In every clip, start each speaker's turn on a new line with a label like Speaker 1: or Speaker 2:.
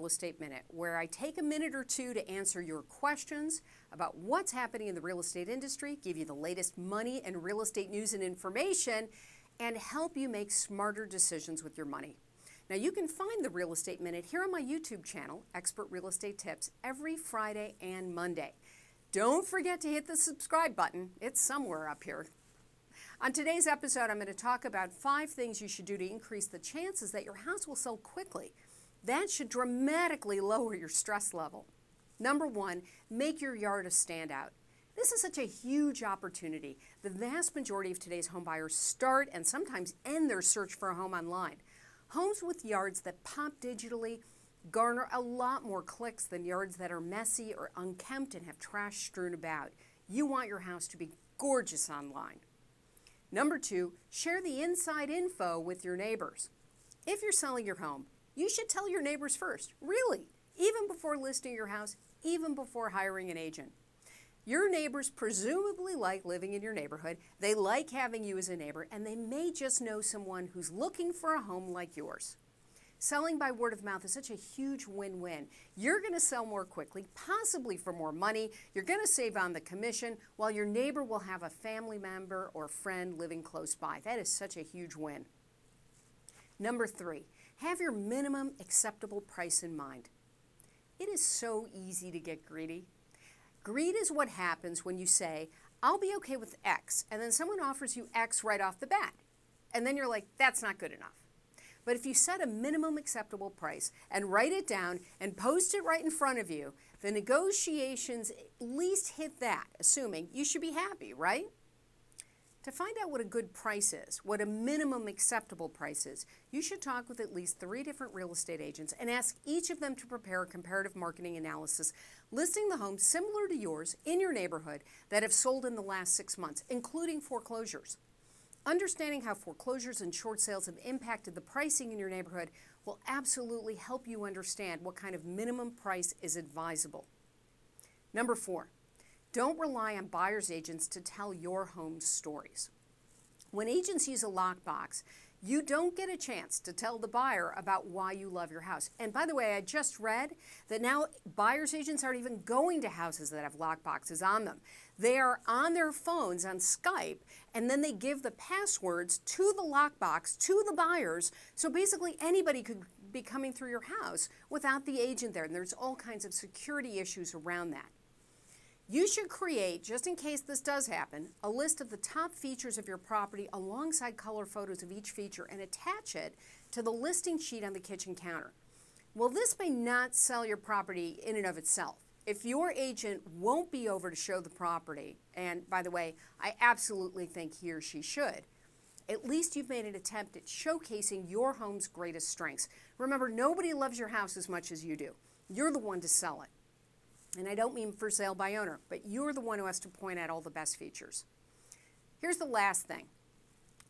Speaker 1: Estate Minute, where I take a minute or two to answer your questions about what's happening in the real estate industry, give you the latest money and real estate news and information, and help you make smarter decisions with your money. Now, you can find the Real Estate Minute here on my YouTube channel, Expert Real Estate Tips, every Friday and Monday. Don't forget to hit the subscribe button. It's somewhere up here. On today's episode, I'm going to talk about 5 things you should do to increase the chances that your house will sell quickly. That should dramatically lower your stress level. Number 1, make your yard a standout. This is such a huge opportunity. The vast majority of today's home buyers start and sometimes end their search for a home online. Homes with yards that pop digitally garner a lot more clicks than yards that are messy or unkempt and have trash strewn about. You want your house to be gorgeous online. Number 2, share the inside info with your neighbors. If you're selling your home, you should tell your neighbors first, really, even before listing your house, even before hiring an agent. Your neighbors presumably like living in your neighborhood, they like having you as a neighbor, and they may just know someone who's looking for a home like yours. Selling by word of mouth is such a huge win-win. You're going to sell more quickly, possibly for more money. You're going to save on the commission, while your neighbor will have a family member or friend living close by. That is such a huge win. Number 3, have your minimum acceptable price in mind. It is so easy to get greedy. Greed is what happens when you say, I'll be okay with X, and then someone offers you X right off the bat. And then you're like, that's not good enough. But if you set a minimum acceptable price and write it down and post it right in front of you, the negotiations at least hit that, assuming you should be happy, right? To find out what a good price is, what a minimum acceptable price is, you should talk with at least 3 different real estate agents and ask each of them to prepare a comparative marketing analysis listing the homes similar to yours in your neighborhood that have sold in the last 6 months, including foreclosures. Understanding how foreclosures and short sales have impacted the pricing in your neighborhood will absolutely help you understand what kind of minimum price is advisable. Number 4, don't rely on buyer's agents to tell your home's stories. When agents use a lockbox, you don't get a chance to tell the buyer about why you love your house. And by the way, I just read that now buyer's agents aren't even going to houses that have lockboxes on them. They are on their phones on Skype, and then they give the passwords to the lockbox to the buyers. So basically anybody could be coming through your house without the agent there. And there's all kinds of security issues around that. You should create, just in case this does happen, a list of the top features of your property alongside color photos of each feature and attach it to the listing sheet on the kitchen counter. Well, this may not sell your property in and of itself. If your agent won't be over to show the property, and by the way, I absolutely think he or she should, at least you've made an attempt at showcasing your home's greatest strengths. Remember, nobody loves your house as much as you do. You're the one to sell it. And I don't mean for sale by owner, but you're the one who has to point out all the best features. Here's the last thing,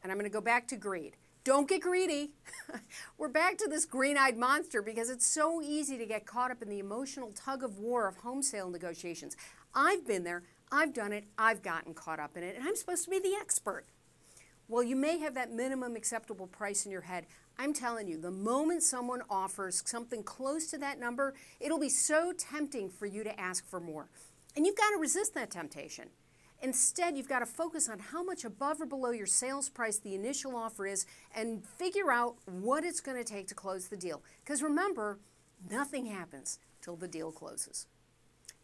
Speaker 1: and I'm going to go back to greed. Don't get greedy. We're back to this green-eyed monster because it's so easy to get caught up in the emotional tug-of-war of home sale negotiations. I've been there, I've done it, I've gotten caught up in it, and I'm supposed to be the expert. Well, you may have that minimum acceptable price in your head. I'm telling you, the moment someone offers something close to that number, it'll be so tempting for you to ask for more. And you've got to resist that temptation. Instead, you've got to focus on how much above or below your sales price the initial offer is and figure out what it's going to take to close the deal. Because remember, nothing happens till the deal closes.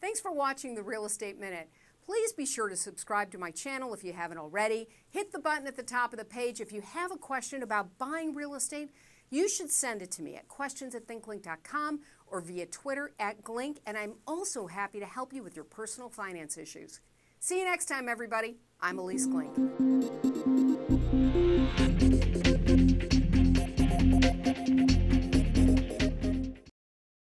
Speaker 1: Thanks for watching the Real Estate Minute. Please be sure to subscribe to my channel if you haven't already. Hit the button at the top of the page. If you have a question about buying real estate, you should send it to me at questions@thinklink.com or via Twitter @Glink, and I'm also happy to help you with your personal finance issues. See you next time, everybody. I'm Elise Glink.